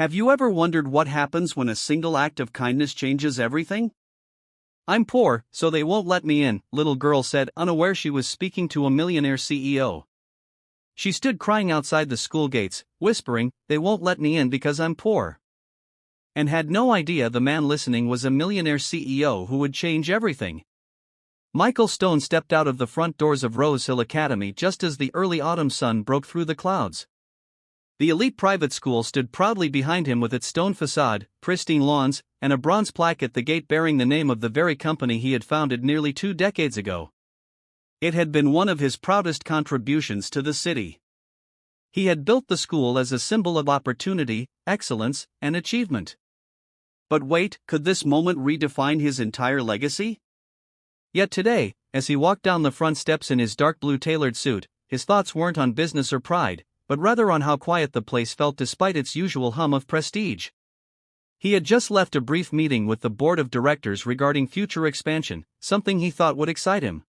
Have you ever wondered what happens when a single act of kindness changes everything? I'm poor, so they won't let me in, little girl said, unaware she was speaking to a millionaire CEO. She stood crying outside the school gates, whispering, "They won't let me in because I'm poor." And had no idea the man listening was a millionaire CEO who would change everything. Michael Stone stepped out of the front doors of Rose Hill Academy just as the early autumn sun broke through the clouds. The elite private school stood proudly behind him with its stone facade, pristine lawns, and a bronze plaque at the gate bearing the name of the very company he had founded nearly 2 decades ago. It had been one of his proudest contributions to the city. He had built the school as a symbol of opportunity, excellence, and achievement. But wait, could this moment redefine his entire legacy? Yet today, as he walked down the front steps in his dark blue tailored suit, his thoughts weren't on business or pride, but rather on how quiet the place felt despite its usual hum of prestige. He had just left a brief meeting with the board of directors regarding future expansion, something he thought would excite him.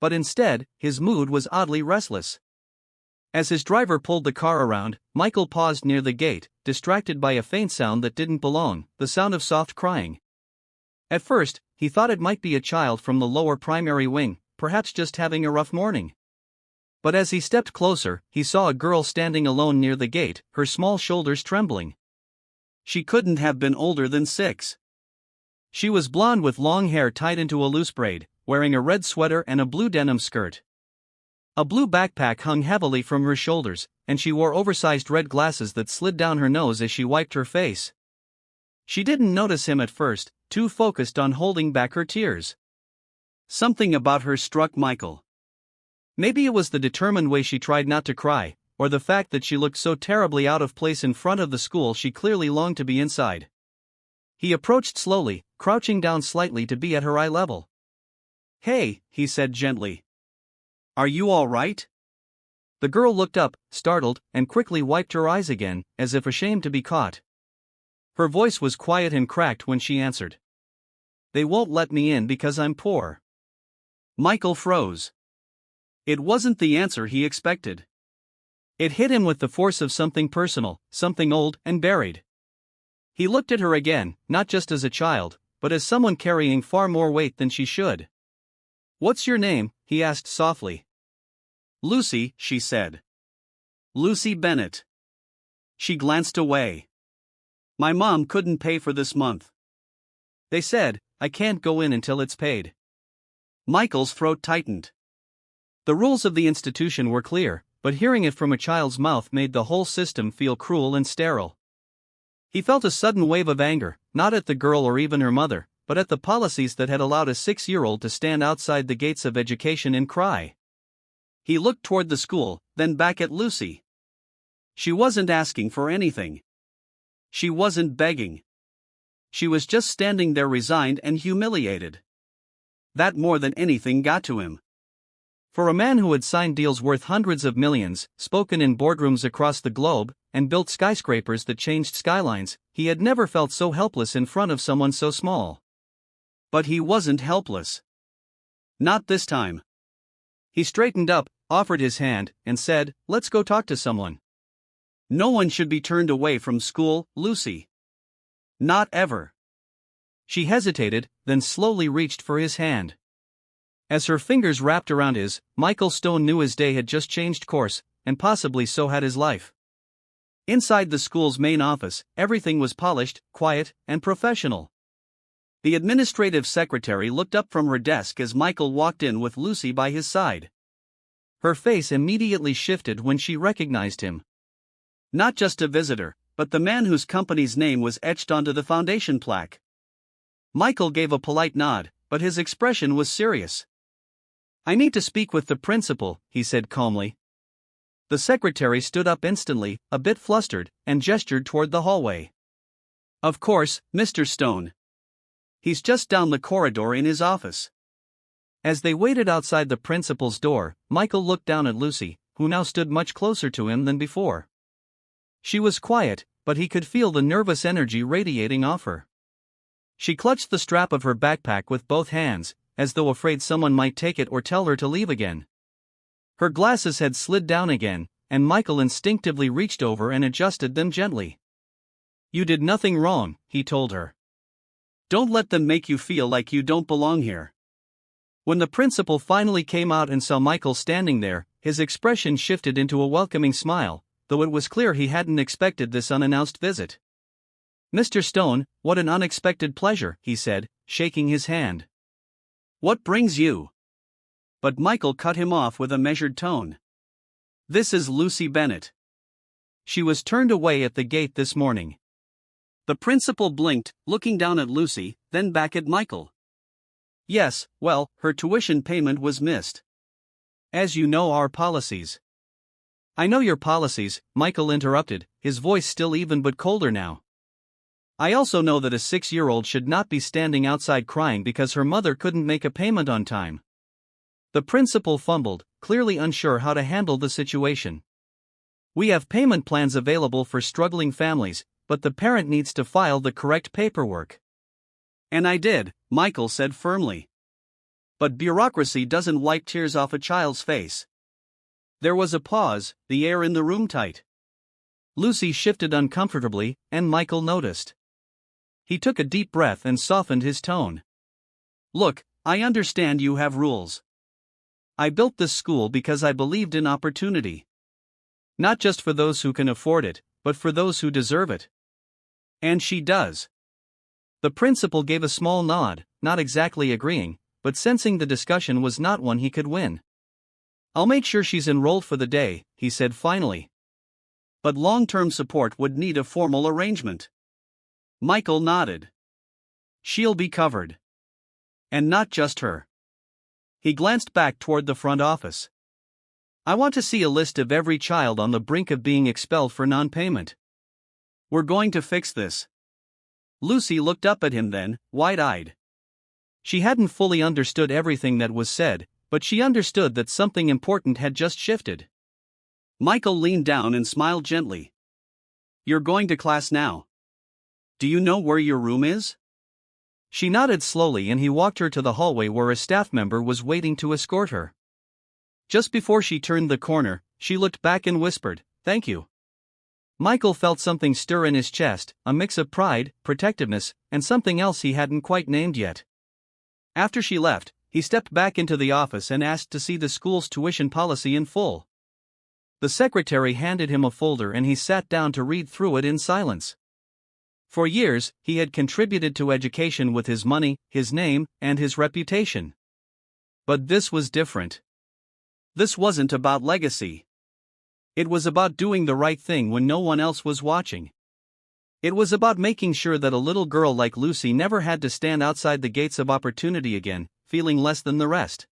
But instead, his mood was oddly restless. As his driver pulled the car around, Michael paused near the gate, distracted by a faint sound that didn't belong, the sound of soft crying. At first, he thought it might be a child from the lower primary wing, perhaps just having a rough morning. But as he stepped closer, he saw a girl standing alone near the gate, her small shoulders trembling. She couldn't have been older than 6. She was blonde with long hair tied into a loose braid, wearing a red sweater and a blue denim skirt. A blue backpack hung heavily from her shoulders, and she wore oversized red glasses that slid down her nose as she wiped her face. She didn't notice him at first, too focused on holding back her tears. Something about her struck Michael. Maybe it was the determined way she tried not to cry, or the fact that she looked so terribly out of place in front of the school she clearly longed to be inside. He approached slowly, crouching down slightly to be at her eye level. "Hey," he said gently. "Are you all right?" The girl looked up, startled, and quickly wiped her eyes again, as if ashamed to be caught. Her voice was quiet and cracked when she answered. "They won't let me in because I'm poor." Michael froze. It wasn't the answer he expected. It hit him with the force of something personal, something old and buried. He looked at her again, not just as a child, but as someone carrying far more weight than she should. "What's your name?" he asked softly. "Lucy," she said. "Lucy Bennett." She glanced away. "My mom couldn't pay for this month. They said, I can't go in until it's paid." Michael's throat tightened. The rules of the institution were clear, but hearing it from a child's mouth made the whole system feel cruel and sterile. He felt a sudden wave of anger, not at the girl or even her mother, but at the policies that had allowed a 6-year-old to stand outside the gates of education and cry. He looked toward the school, then back at Lucy. She wasn't asking for anything. She wasn't begging. She was just standing there resigned and humiliated. That more than anything got to him. For a man who had signed deals worth hundreds of millions, spoken in boardrooms across the globe, and built skyscrapers that changed skylines, he had never felt so helpless in front of someone so small. But he wasn't helpless. Not this time. He straightened up, offered his hand, and said, "Let's go talk to someone." "No one should be turned away from school, Lucy. Not ever." She hesitated, then slowly reached for his hand. As her fingers wrapped around his, Michael Stone knew his day had just changed course, and possibly so had his life. Inside the school's main office, everything was polished, quiet, and professional. The administrative secretary looked up from her desk as Michael walked in with Lucy by his side. Her face immediately shifted when she recognized him. Not just a visitor, but the man whose company's name was etched onto the foundation plaque. Michael gave a polite nod, but his expression was serious. "I need to speak with the principal," he said calmly. The secretary stood up instantly, a bit flustered, and gestured toward the hallway. "Of course, Mr. Stone. He's just down the corridor in his office." As they waited outside the principal's door, Michael looked down at Lucy, who now stood much closer to him than before. She was quiet, but he could feel the nervous energy radiating off her. She clutched the strap of her backpack with both hands, as though afraid someone might take it or tell her to leave again. Her glasses had slid down again, and Michael instinctively reached over and adjusted them gently. You did nothing wrong, he told her. Don't let them make you feel like you don't belong here. When the principal finally came out and saw Michael standing there, his expression shifted into a welcoming smile, though it was clear he hadn't expected this unannounced visit. Mr. Stone, what an unexpected pleasure, he said, shaking his hand. What brings you? But Michael cut him off with a measured tone. This is Lucy Bennett. She was turned away at the gate this morning. The principal blinked, looking down at Lucy, then back at Michael. Yes, well, her tuition payment was missed. As you know our policies. I know your policies, Michael interrupted, his voice still even but colder now. I also know that a 6-year-old should not be standing outside crying because her mother couldn't make a payment on time. The principal fumbled, clearly unsure how to handle the situation. We have payment plans available for struggling families, but the parent needs to file the correct paperwork. And I did, Michael said firmly. But bureaucracy doesn't wipe tears off a child's face. There was a pause, the air in the room tight. Lucy shifted uncomfortably, and Michael noticed. He took a deep breath and softened his tone. Look, I understand you have rules. I built this school because I believed in opportunity. Not just for those who can afford it, but for those who deserve it. And she does. The principal gave a small nod, not exactly agreeing, but sensing the discussion was not one he could win. I'll make sure she's enrolled for the day, he said finally. But long-term support would need a formal arrangement. Michael nodded. She'll be covered. And not just her. He glanced back toward the front office. I want to see a list of every child on the brink of being expelled for non-payment. We're going to fix this. Lucy looked up at him then, wide-eyed. She hadn't fully understood everything that was said, but she understood that something important had just shifted. Michael leaned down and smiled gently. You're going to class now. Do you know where your room is? She nodded slowly and he walked her to the hallway where a staff member was waiting to escort her. Just before she turned the corner, she looked back and whispered, "Thank you." Michael felt something stir in his chest, a mix of pride, protectiveness, and something else he hadn't quite named yet. After she left, he stepped back into the office and asked to see the school's tuition policy in full. The secretary handed him a folder and he sat down to read through it in silence. For years, he had contributed to education with his money, his name, and his reputation. But this was different. This wasn't about legacy. It was about doing the right thing when no one else was watching. It was about making sure that a little girl like Lucy never had to stand outside the gates of opportunity again, feeling less than the rest.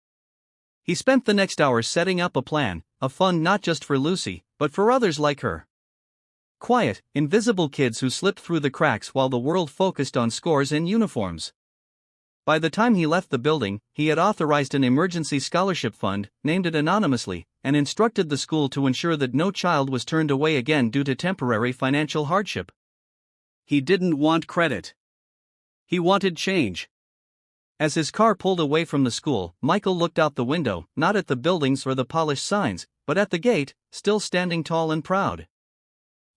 He spent the next hour setting up a plan, a fund not just for Lucy, but for others like her. Quiet, invisible kids who slipped through the cracks while the world focused on scores and uniforms. By the time he left the building, he had authorized an emergency scholarship fund, named it anonymously, and instructed the school to ensure that no child was turned away again due to temporary financial hardship. He didn't want credit. He wanted change. As his car pulled away from the school, Michael looked out the window, not at the buildings or the polished signs, but at the gate, still standing tall and proud.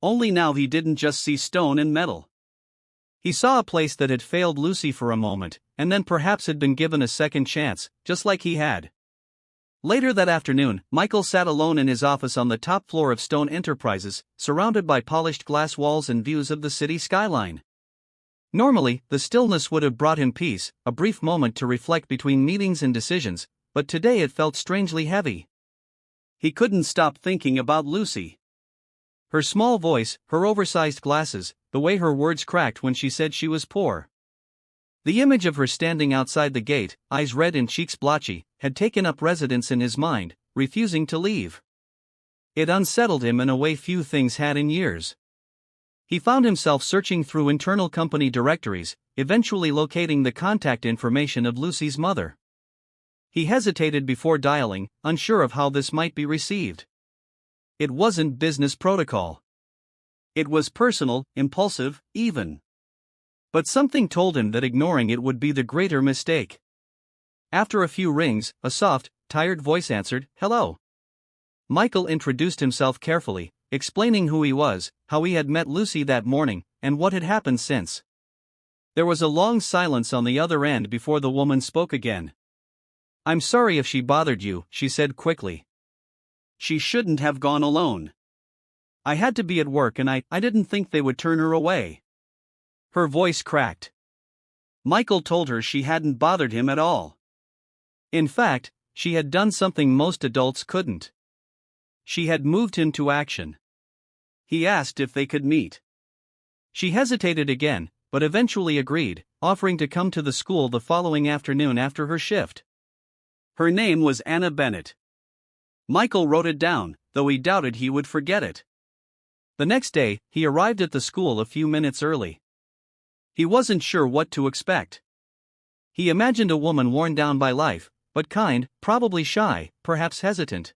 Only now he didn't just see stone and metal. He saw a place that had failed Lucy for a moment, and then perhaps had been given a second chance, just like he had. Later that afternoon, Michael sat alone in his office on the top floor of Stone Enterprises, surrounded by polished glass walls and views of the city skyline. Normally, the stillness would have brought him peace, a brief moment to reflect between meetings and decisions, but today it felt strangely heavy. He couldn't stop thinking about Lucy. Her small voice, her oversized glasses, the way her words cracked when she said she was poor. The image of her standing outside the gate, eyes red and cheeks blotchy, had taken up residence in his mind, refusing to leave. It unsettled him in a way few things had in years. He found himself searching through internal company directories, eventually locating the contact information of Lucy's mother. He hesitated before dialing, unsure of how this might be received. It wasn't business protocol. It was personal, impulsive, even. But something told him that ignoring it would be the greater mistake. After a few rings, a soft, tired voice answered, "Hello." Michael introduced himself carefully, explaining who he was, how he had met Lucy that morning, and what had happened since. There was a long silence on the other end before the woman spoke again. "I'm sorry if she bothered you," she said quickly. "She shouldn't have gone alone. I had to be at work and I didn't think they would turn her away." Her voice cracked. Michael told her she hadn't bothered him at all. In fact, she had done something most adults couldn't. She had moved him to action. He asked if they could meet. She hesitated again, but eventually agreed, offering to come to the school the following afternoon after her shift. Her name was Anna Bennett. Michael wrote it down, though he doubted he would forget it. The next day, he arrived at the school a few minutes early. He wasn't sure what to expect. He imagined a woman worn down by life, but kind, probably shy, perhaps hesitant.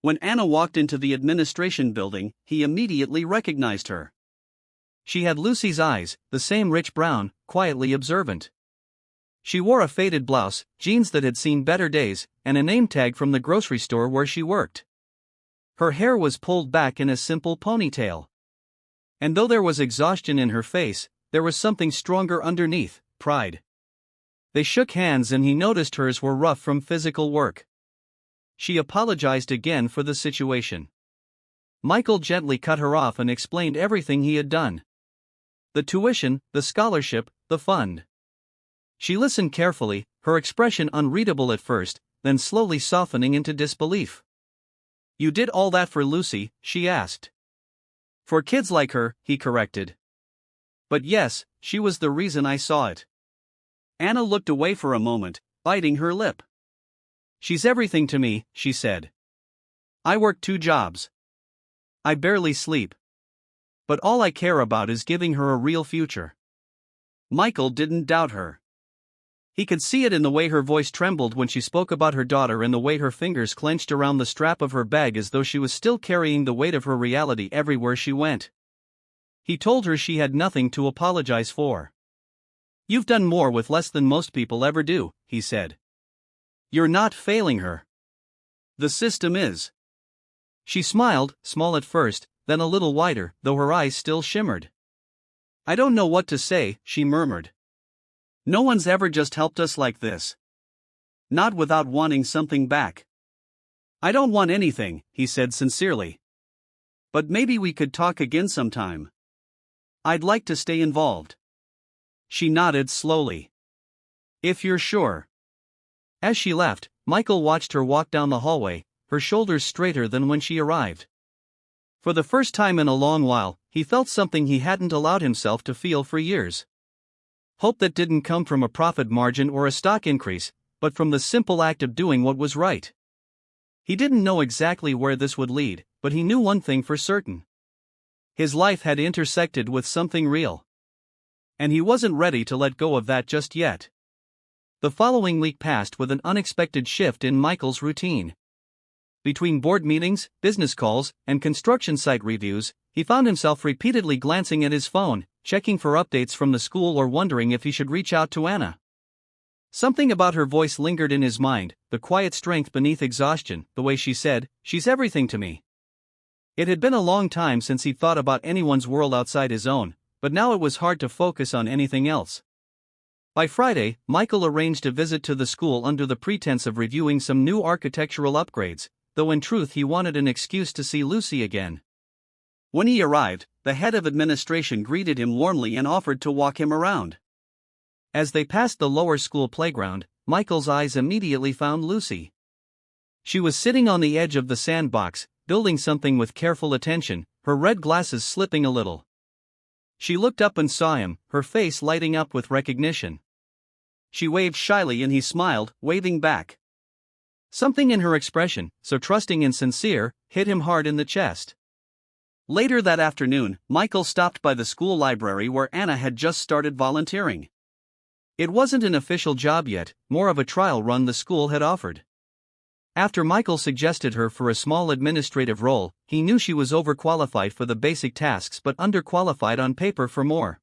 When Anna walked into the administration building, he immediately recognized her. She had Lucy's eyes, the same rich brown, quietly observant. She wore a faded blouse, jeans that had seen better days, and a name tag from the grocery store where she worked. Her hair was pulled back in a simple ponytail. And though there was exhaustion in her face, there was something stronger underneath, pride. They shook hands and he noticed hers were rough from physical work. She apologized again for the situation. Michael gently cut her off and explained everything he had done. The tuition, the scholarship, the fund. She listened carefully, her expression unreadable at first, then slowly softening into disbelief. "You did all that for Lucy?" she asked. "For kids like her," he corrected. "But yes, she was the reason I saw it." Anna looked away for a moment, biting her lip. "She's everything to me," she said. "I work 2 jobs. I barely sleep. But all I care about is giving her a real future." Michael didn't doubt her. He could see it in the way her voice trembled when she spoke about her daughter and the way her fingers clenched around the strap of her bag as though she was still carrying the weight of her reality everywhere she went. He told her she had nothing to apologize for. "You've done more with less than most people ever do," he said. "You're not failing her. The system is." She smiled, small at first, then a little wider, though her eyes still shimmered. "I don't know what to say," she murmured. "No one's ever just helped us like this. Not without wanting something back." "I don't want anything," he said sincerely. "But maybe we could talk again sometime. I'd like to stay involved." She nodded slowly. "If you're sure." As she left, Michael watched her walk down the hallway, her shoulders straighter than when she arrived. For the first time in a long while, he felt something he hadn't allowed himself to feel for years. Hope that didn't come from a profit margin or a stock increase, but from the simple act of doing what was right. He didn't know exactly where this would lead, but he knew one thing for certain. His life had intersected with something real. And he wasn't ready to let go of that just yet. The following week passed with an unexpected shift in Michael's routine. Between board meetings, business calls, and construction site reviews, he found himself repeatedly glancing at his phone, checking for updates from the school or wondering if he should reach out to Anna. Something about her voice lingered in his mind, the quiet strength beneath exhaustion, the way she said, "She's everything to me." It had been a long time since he'd thought about anyone's world outside his own, but now it was hard to focus on anything else. By Friday, Michael arranged a visit to the school under the pretense of reviewing some new architectural upgrades, though in truth he wanted an excuse to see Lucy again. When he arrived, the head of administration greeted him warmly and offered to walk him around. As they passed the lower school playground, Michael's eyes immediately found Lucy. She was sitting on the edge of the sandbox, building something with careful attention, her red glasses slipping a little. She looked up and saw him, her face lighting up with recognition. She waved shyly and he smiled, waving back. Something in her expression, so trusting and sincere, hit him hard in the chest. Later that afternoon, Michael stopped by the school library where Anna had just started volunteering. It wasn't an official job yet, more of a trial run the school had offered. After Michael suggested her for a small administrative role, he knew she was overqualified for the basic tasks but underqualified on paper for more.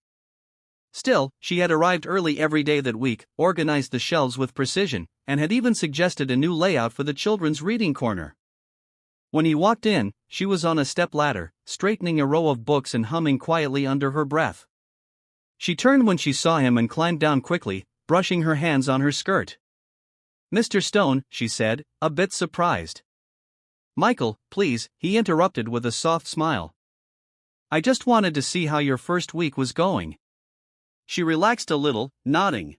Still, she had arrived early every day that week, organized the shelves with precision, and had even suggested a new layout for the children's reading corner. When he walked in, she was on a stepladder, straightening a row of books and humming quietly under her breath. She turned when she saw him and climbed down quickly, brushing her hands on her skirt. "Mr. Stone," she said, a bit surprised. "Michael, please," he interrupted with a soft smile. "I just wanted to see how your first week was going." She relaxed a little, nodding.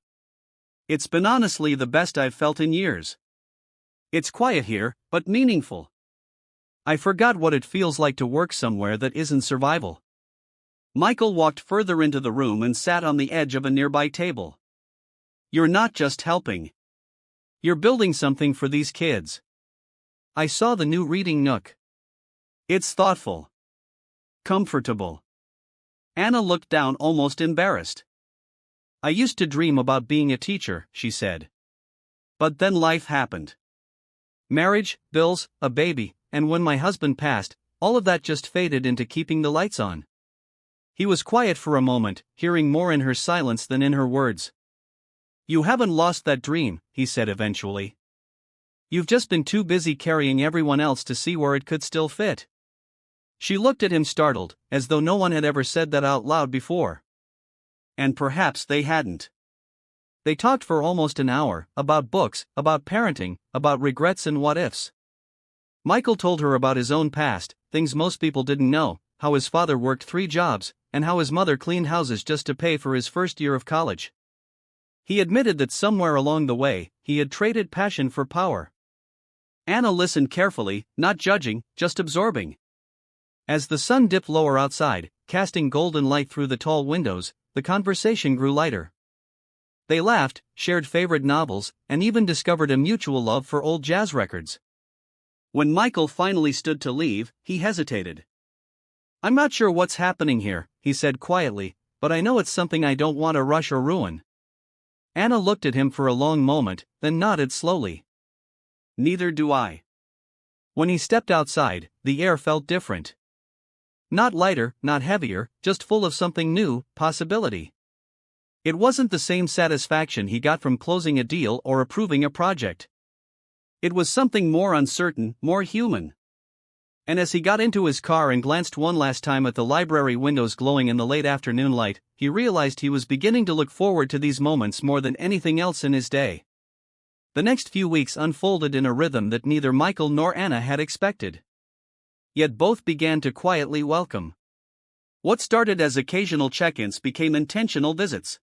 "It's been honestly the best I've felt in years. It's quiet here, but meaningful. I forgot what it feels like to work somewhere that isn't survival." Michael walked further into the room and sat on the edge of a nearby table. "You're not just helping. You're building something for these kids. I saw the new reading nook. It's thoughtful. Comfortable." Anna looked down almost embarrassed. "I used to dream about being a teacher," she said. "But then life happened. Marriage, bills, a baby, and when my husband passed, all of that just faded into keeping the lights on." He was quiet for a moment, hearing more in her silence than in her words. "You haven't lost that dream," he said eventually. "You've just been too busy carrying everyone else to see where it could still fit." She looked at him startled, as though no one had ever said that out loud before. And perhaps they hadn't. They talked for almost an hour, about books, about parenting, about regrets and what-ifs. Michael told her about his own past, things most people didn't know, how his father worked 3 jobs, and how his mother cleaned houses just to pay for his first year of college. He admitted that somewhere along the way, he had traded passion for power. Anna listened carefully, not judging, just absorbing. As the sun dipped lower outside, casting golden light through the tall windows, the conversation grew lighter. They laughed, shared favorite novels, and even discovered a mutual love for old jazz records. When Michael finally stood to leave, he hesitated. "I'm not sure what's happening here," he said quietly, "but I know it's something I don't want to rush or ruin." Anna looked at him for a long moment, then nodded slowly. "Neither do I." When he stepped outside, the air felt different. Not lighter, not heavier, just full of something new, possibility. It wasn't the same satisfaction he got from closing a deal or approving a project. It was something more uncertain, more human. And as he got into his car and glanced one last time at the library windows glowing in the late afternoon light, he realized he was beginning to look forward to these moments more than anything else in his day. The next few weeks unfolded in a rhythm that neither Michael nor Anna had expected. Yet both began to quietly welcome. What started as occasional check-ins became intentional visits.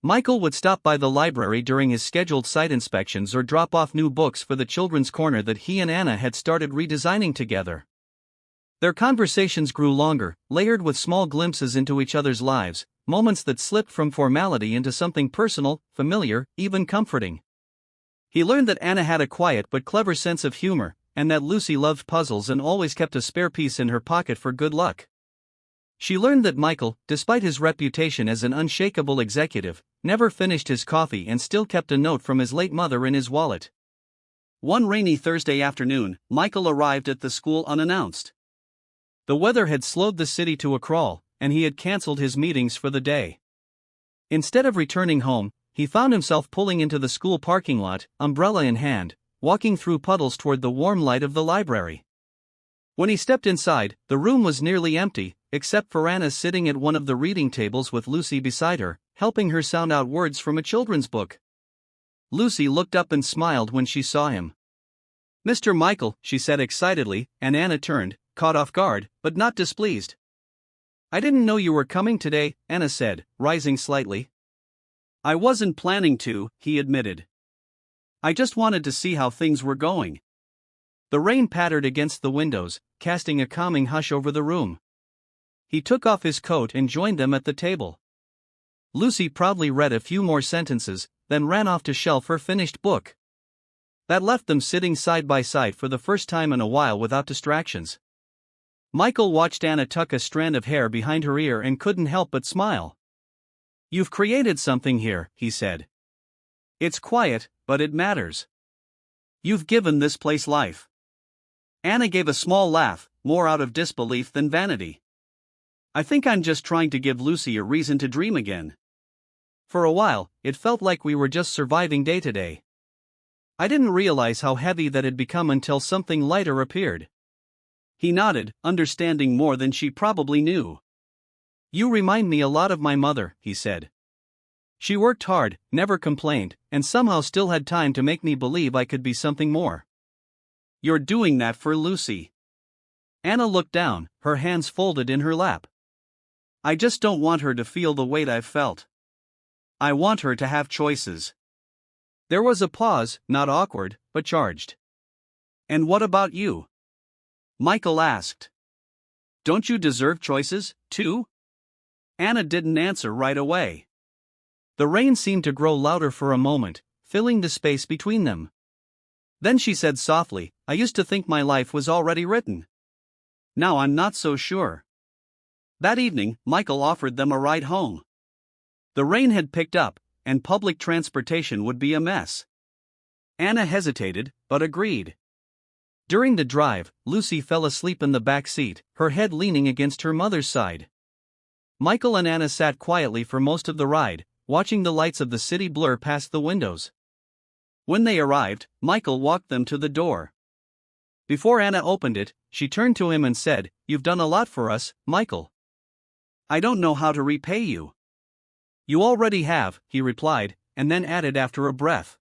Michael would stop by the library during his scheduled site inspections or drop off new books for the children's corner that he and Anna had started redesigning together. Their conversations grew longer, layered with small glimpses into each other's lives, moments that slipped from formality into something personal, familiar, even comforting. He learned that Anna had a quiet but clever sense of humor, and that Lucy loved puzzles and always kept a spare piece in her pocket for good luck. She learned that Michael, despite his reputation as an unshakable executive, never finished his coffee and still kept a note from his late mother in his wallet. One rainy Thursday afternoon, Michael arrived at the school unannounced. The weather had slowed the city to a crawl, and he had canceled his meetings for the day. Instead of returning home, he found himself pulling into the school parking lot, umbrella in hand, walking through puddles toward the warm light of the library. When he stepped inside, the room was nearly empty, except for Anna sitting at one of the reading tables with Lucy beside her, helping her sound out words from a children's book. Lucy looked up and smiled when she saw him. "Mr. Michael," she said excitedly, and Anna turned, caught off guard, but not displeased. "I didn't know you were coming today," Anna said, rising slightly. "I wasn't planning to," he admitted. "I just wanted to see how things were going." The rain pattered against the windows, casting a calming hush over the room. He took off his coat and joined them at the table. Lucy proudly read a few more sentences, then ran off to shelf her finished book. That left them sitting side by side for the first time in a while without distractions. Michael watched Anna tuck a strand of hair behind her ear and couldn't help but smile. "You've created something here," he said. "It's quiet, but it matters. You've given this place life." Anna gave a small laugh, more out of disbelief than vanity. "I think I'm just trying to give Lucy a reason to dream again." For a while, it felt like we were just surviving day to day. I didn't realize how heavy that had become until something lighter appeared. He nodded, understanding more than she probably knew. You remind me a lot of my mother, he said. She worked hard, never complained, and somehow still had time to make me believe I could be something more. You're doing that for Lucy. Anna looked down, her hands folded in her lap. I just don't want her to feel the weight I've felt. I want her to have choices. There was a pause, not awkward, but charged. And what about you? Michael asked. Don't you deserve choices, too? Anna didn't answer right away. The rain seemed to grow louder for a moment, filling the space between them. Then she said softly, I used to think my life was already written. Now I'm not so sure. That evening, Michael offered them a ride home. The rain had picked up, and public transportation would be a mess. Anna hesitated, but agreed. During the drive, Lucy fell asleep in the back seat, her head leaning against her mother's side. Michael and Anna sat quietly for most of the ride, watching the lights of the city blur past the windows. When they arrived, Michael walked them to the door. Before Anna opened it, she turned to him and said, You've done a lot for us, Michael. I don't know how to repay you. You already have, he replied, and then added after a breath.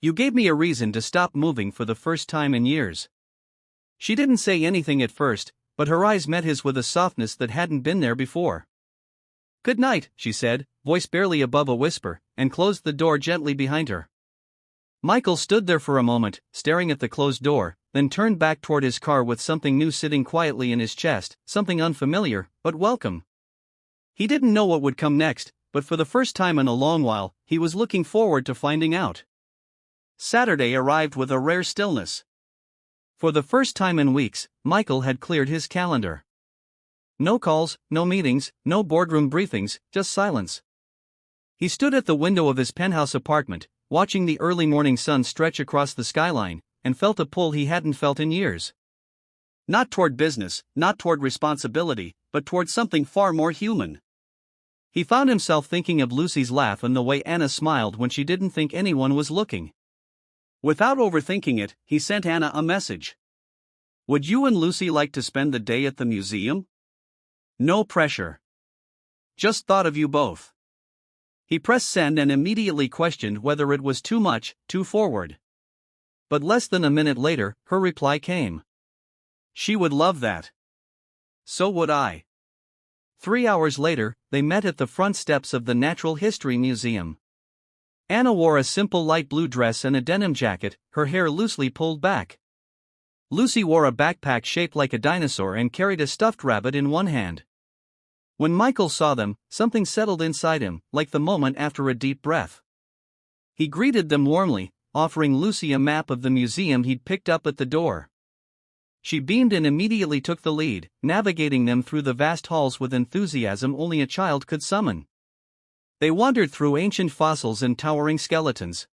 You gave me a reason to stop moving for the first time in years. She didn't say anything at first, but her eyes met his with a softness that hadn't been there before. Good night, she said, voice barely above a whisper, and closed the door gently behind her. Michael stood there for a moment, staring at the closed door, then turned back toward his car with something new sitting quietly in his chest, something unfamiliar, but welcome. He didn't know what would come next, but for the first time in a long while, he was looking forward to finding out. Saturday arrived with a rare stillness. For the first time in weeks, Michael had cleared his calendar. No calls, no meetings, no boardroom briefings, just silence. He stood at the window of his penthouse apartment, watching the early morning sun stretch across the skyline, and felt a pull he hadn't felt in years. Not toward business, not toward responsibility, but toward something far more human. He found himself thinking of Lucy's laugh and the way Anna smiled when she didn't think anyone was looking. Without overthinking it, he sent Anna a message. Would you and Lucy like to spend the day at the museum? No pressure. Just thought of you both. He pressed send and immediately questioned whether it was too much, too forward. But less than a minute later, her reply came. She would love that. So would I. 3 hours later, they met at the front steps of the Natural History Museum. Anna wore a simple light blue dress and a denim jacket, her hair loosely pulled back. Lucy wore a backpack shaped like a dinosaur and carried a stuffed rabbit in one hand. When Michael saw them, something settled inside him, like the moment after a deep breath. He greeted them warmly, offering Lucy a map of the museum he'd picked up at the door. She beamed and immediately took the lead, navigating them through the vast halls with enthusiasm only a child could summon. They wandered through ancient fossils and towering skeletons.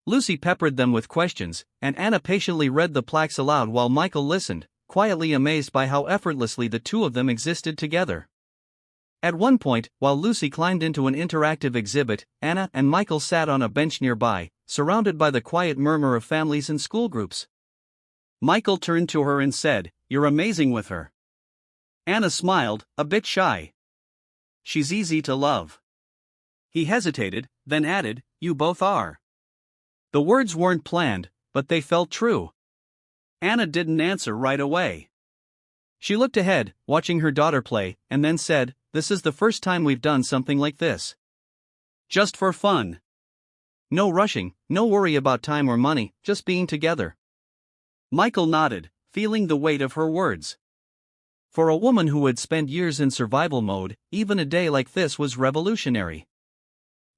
Lucy peppered them with questions, and Anna patiently read the plaques aloud while Michael listened, quietly amazed by how effortlessly the two of them existed together. At one point, while Lucy climbed into an interactive exhibit, Anna and Michael sat on a bench nearby, surrounded by the quiet murmur of families and school groups. Michael turned to her and said, You're amazing with her. Anna smiled, a bit shy. She's easy to love. He hesitated, then added, You both are. The words weren't planned, but they felt true. Anna didn't answer right away. She looked ahead, watching her daughter play, and then said, This is the first time we've done something like this. Just for fun. No rushing, no worry about time or money, just being together. Michael nodded, feeling the weight of her words. For a woman who had spent years in survival mode, even a day like this was revolutionary.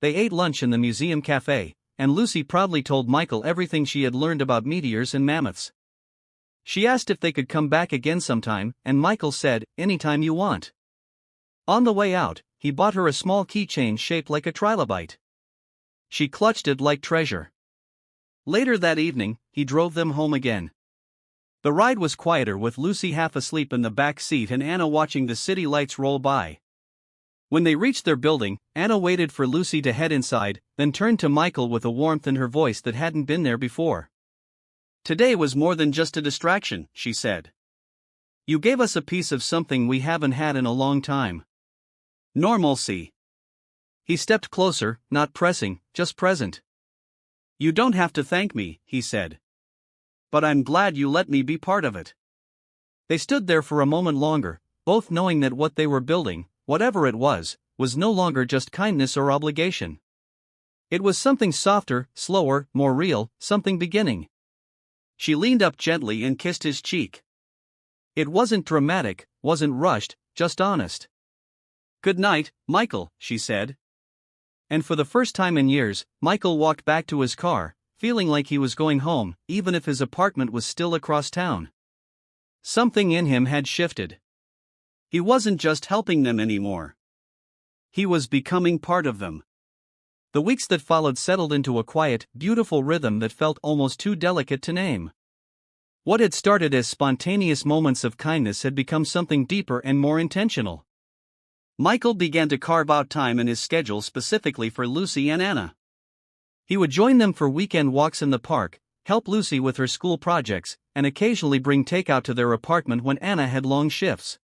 They ate lunch in the museum cafe, and Lucy proudly told Michael everything she had learned about meteors and mammoths. She asked if they could come back again sometime, and Michael said, Anytime you want. On the way out, he bought her a small keychain shaped like a trilobite. She clutched it like treasure. Later that evening, he drove them home again. The ride was quieter with Lucy half asleep in the back seat and Anna watching the city lights roll by. When they reached their building, Anna waited for Lucy to head inside, then turned to Michael with a warmth in her voice that hadn't been there before. "Today was more than just a distraction," she said. "You gave us a piece of something we haven't had in a long time. Normalcy." He stepped closer, not pressing, just present. "You don't have to thank me," he said. "But I'm glad you let me be part of it." They stood there for a moment longer, both knowing that what they were building, whatever it was no longer just kindness or obligation. It was something softer, slower, more real, something beginning. She leaned up gently and kissed his cheek. It wasn't dramatic, wasn't rushed, just honest. "Good night, Michael," she said. And for the first time in years, Michael walked back to his car, feeling like he was going home, even if his apartment was still across town. Something in him had shifted. He wasn't just helping them anymore. He was becoming part of them. The weeks that followed settled into a quiet, beautiful rhythm that felt almost too delicate to name. What had started as spontaneous moments of kindness had become something deeper and more intentional. Michael began to carve out time in his schedule specifically for Lucy and Anna. He would join them for weekend walks in the park, help Lucy with her school projects, and occasionally bring takeout to their apartment when Anna had long shifts.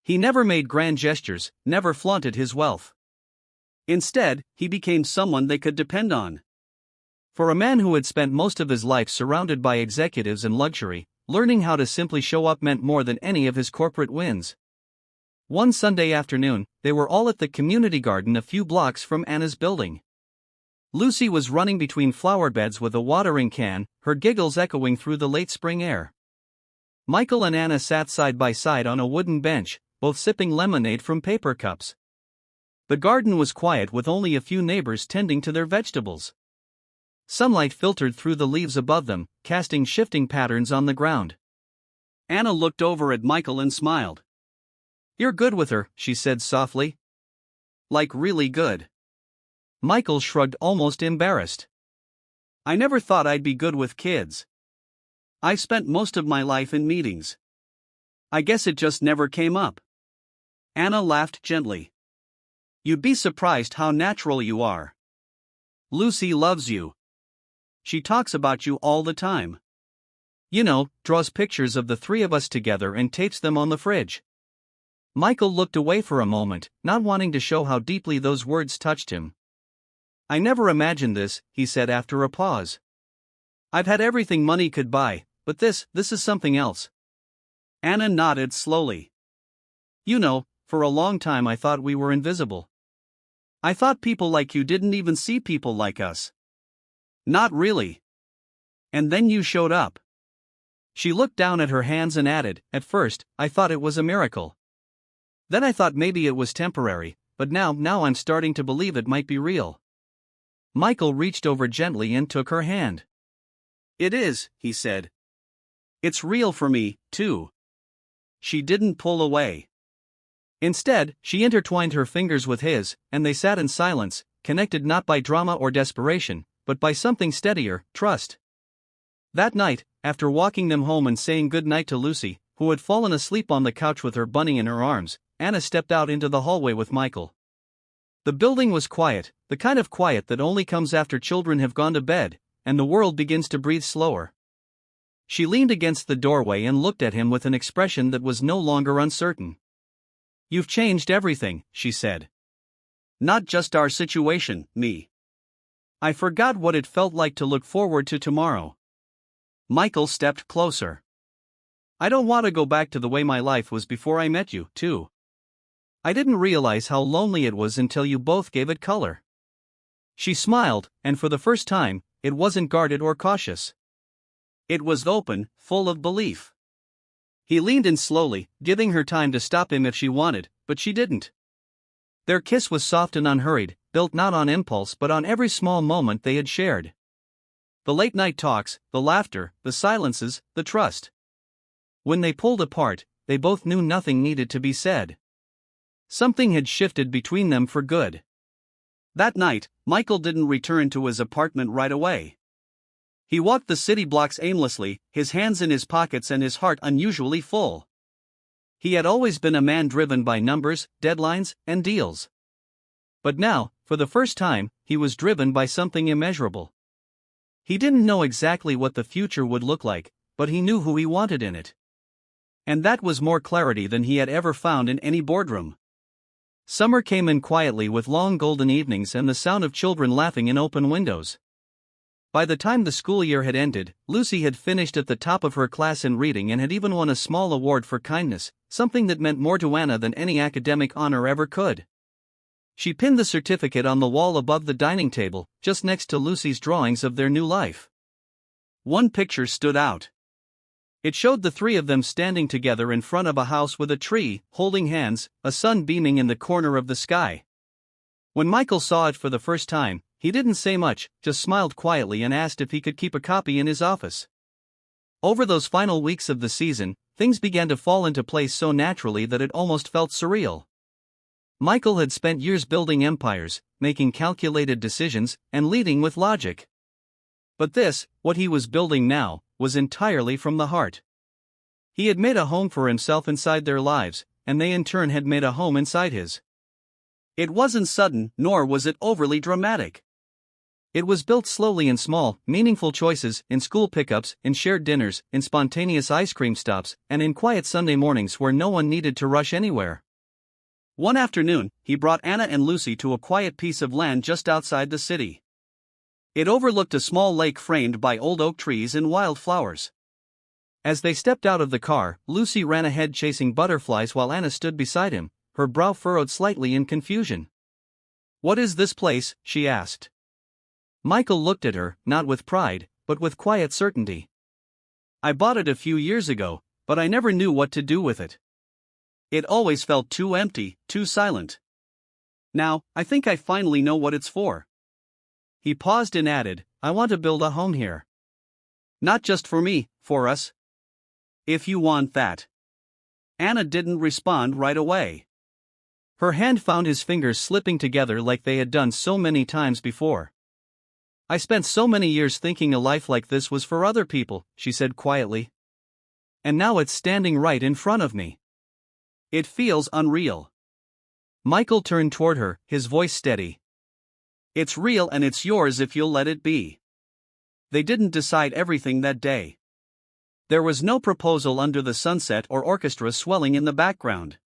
He never made grand gestures, never flaunted his wealth. Instead, he became someone they could depend on. For a man who had spent most of his life surrounded by executives and luxury, learning how to simply show up meant more than any of his corporate wins. One Sunday afternoon, they were all at the community garden a few blocks from Anna's building. Lucy was running between flower beds with a watering can, her giggles echoing through the late spring air. Michael and Anna sat side by side on a wooden bench, both sipping lemonade from paper cups. The garden was quiet with only a few neighbors tending to their vegetables. Sunlight filtered through the leaves above them, casting shifting patterns on the ground. Anna looked over at Michael and smiled. "You're good with her," she said softly. "Like really good." Michael shrugged, almost embarrassed. "I never thought I'd be good with kids. I've spent most of my life in meetings. I guess it just never came up." Anna laughed gently. "You'd be surprised how natural you are. Lucy loves you. She talks about you all the time. Draws pictures of the three of us together and tapes them on the fridge." Michael looked away for a moment, not wanting to show how deeply those words touched him. "I never imagined this," he said after a pause. "I've had everything money could buy, but this is something else." Anna nodded slowly. For a long time I thought we were invisible. I thought people like you didn't even see people like us. Not really. And then you showed up." She looked down at her hands and added, "At first, I thought it was a miracle. Then I thought maybe it was temporary, but now I'm starting to believe it might be real." Michael reached over gently and took her hand. "It is," he said. "It's real for me, too." She didn't pull away. Instead, she intertwined her fingers with his, and they sat in silence, connected not by drama or desperation, but by something steadier, trust. That night, after walking them home and saying good night to Lucy, who had fallen asleep on the couch with her bunny in her arms, Anna stepped out into the hallway with Michael. The building was quiet, the kind of quiet that only comes after children have gone to bed, and the world begins to breathe slower. She leaned against the doorway and looked at him with an expression that was no longer uncertain. "You've changed everything," she said. "Not just our situation, me. I forgot what it felt like to look forward to tomorrow." Michael stepped closer. "I don't want to go back to the way my life was before I met you, too. I didn't realize how lonely it was until you both gave it color." She smiled, and for the first time, it wasn't guarded or cautious. It was open, full of belief. He leaned in slowly, giving her time to stop him if she wanted, but she didn't. Their kiss was soft and unhurried, built not on impulse but on every small moment they had shared. The late-night talks, the laughter, the silences, the trust. When they pulled apart, they both knew nothing needed to be said. Something had shifted between them for good. That night, Michael didn't return to his apartment right away. He walked the city blocks aimlessly, his hands in his pockets and his heart unusually full. He had always been a man driven by numbers, deadlines, and deals. But now, for the first time, he was driven by something immeasurable. He didn't know exactly what the future would look like, but he knew who he wanted in it. And that was more clarity than he had ever found in any boardroom. Summer came in quietly with long golden evenings and the sound of children laughing in open windows. By the time the school year had ended, Lucy had finished at the top of her class in reading and had even won a small award for kindness, something that meant more to Anna than any academic honor ever could. She pinned the certificate on the wall above the dining table, just next to Lucy's drawings of their new life. One picture stood out. It showed the three of them standing together in front of a house with a tree, holding hands, a sun beaming in the corner of the sky. When Michael saw it for the first time, he didn't say much, just smiled quietly and asked if he could keep a copy in his office. Over those final weeks of the season, things began to fall into place so naturally that it almost felt surreal. Michael had spent years building empires, making calculated decisions, and leading with logic. But this, what he was building now, was entirely from the heart. He had made a home for himself inside their lives, and they in turn had made a home inside his. It wasn't sudden, nor was it overly dramatic. It was built slowly in small, meaningful choices, in school pickups, in shared dinners, in spontaneous ice cream stops, and in quiet Sunday mornings where no one needed to rush anywhere. One afternoon, he brought Anna and Lucy to a quiet piece of land just outside the city. It overlooked a small lake framed by old oak trees and wild flowers. As they stepped out of the car, Lucy ran ahead chasing butterflies while Anna stood beside him, her brow furrowed slightly in confusion. "What is this place?" she asked. Michael looked at her, not with pride, but with quiet certainty. "I bought it a few years ago, but I never knew what to do with it. It always felt too empty, too silent. Now, I think I finally know what it's for." He paused and added, "I want to build a home here. Not just for me, for us. If you want that." Anna didn't respond right away. Her hand found his fingers slipping together like they had done so many times before. "I spent so many years thinking a life like this was for other people," she said quietly. "And now it's standing right in front of me. It feels unreal." Michael turned toward her, his voice steady. "It's real and it's yours if you'll let it be." They didn't decide everything that day. There was no proposal under the sunset or orchestra swelling in the background.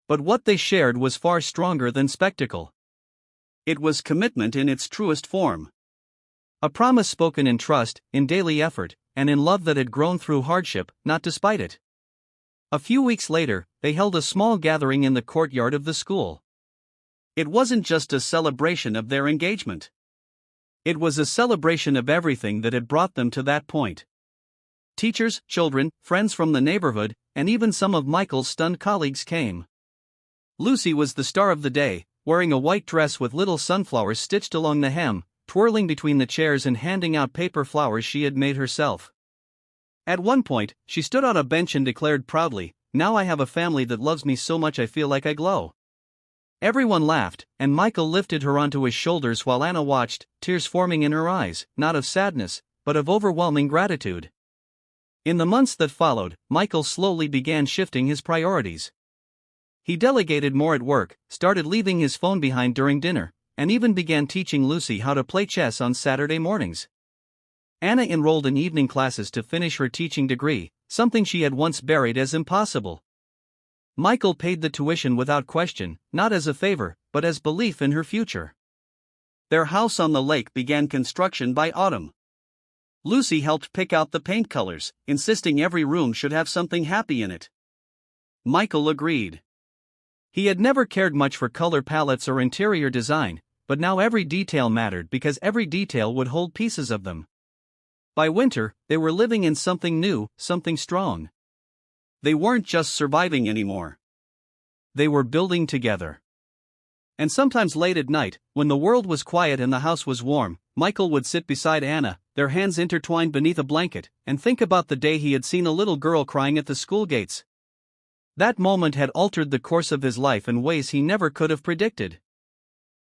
But what they shared was far stronger than spectacle. It was commitment in its truest form. A promise spoken in trust, in daily effort, and in love that had grown through hardship, not despite it. A few weeks later, they held a small gathering in the courtyard of the school. It wasn't just a celebration of their engagement. It was a celebration of everything that had brought them to that point. Teachers, children, friends from the neighborhood, and even some of Michael's stunned colleagues came. Lucy was the star of the day, wearing a white dress with little sunflowers stitched along the hem, twirling between the chairs and handing out paper flowers she had made herself. At one point, she stood on a bench and declared proudly, "Now I have a family that loves me so much I feel like I glow." Everyone laughed, and Michael lifted her onto his shoulders while Anna watched, tears forming in her eyes, not of sadness, but of overwhelming gratitude. In the months that followed, Michael slowly began shifting his priorities. He delegated more at work, started leaving his phone behind during dinner, and even began teaching Lucy how to play chess on Saturday mornings. Anna enrolled in evening classes to finish her teaching degree, something she had once buried as impossible. Michael paid the tuition without question, not as a favor, but as belief in her future. Their house on the lake began construction by autumn. Lucy helped pick out the paint colors, insisting every room should have something happy in it. Michael agreed. He had never cared much for color palettes or interior design, but now every detail mattered because every detail would hold pieces of them. By winter, they were living in something new, something strong. They weren't just surviving anymore. They were building together. And sometimes late at night, when the world was quiet and the house was warm, Michael would sit beside Anna, their hands intertwined beneath a blanket, and think about the day he had seen a little girl crying at the school gates. That moment had altered the course of his life in ways he never could have predicted.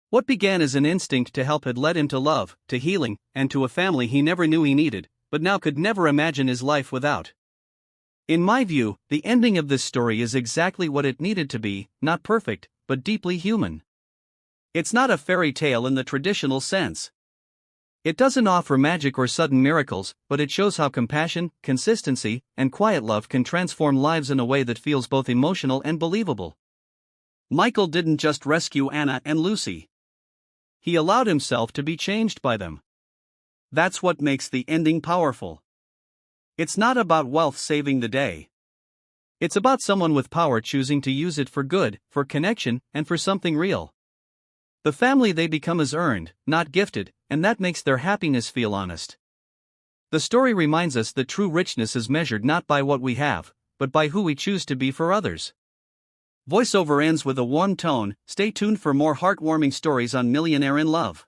What began as an instinct to help had led him to love, to healing, and to a family he never knew he needed, but now could never imagine his life without. In my view, the ending of this story is exactly what it needed to be, not perfect, but deeply human. It's not a fairy tale in the traditional sense. It doesn't offer magic or sudden miracles, but it shows how compassion, consistency, and quiet love can transform lives in a way that feels both emotional and believable. Michael didn't just rescue Anna and Lucy. He allowed himself to be changed by them. That's what makes the ending powerful. It's not about wealth saving the day. It's about someone with power choosing to use it for good, for connection, and for something real. The family they become is earned, not gifted, and that makes their happiness feel honest. The story reminds us that true richness is measured not by what we have, but by who we choose to be for others. Voiceover ends with a warm tone. Stay tuned for more heartwarming stories on Millionaire in Love.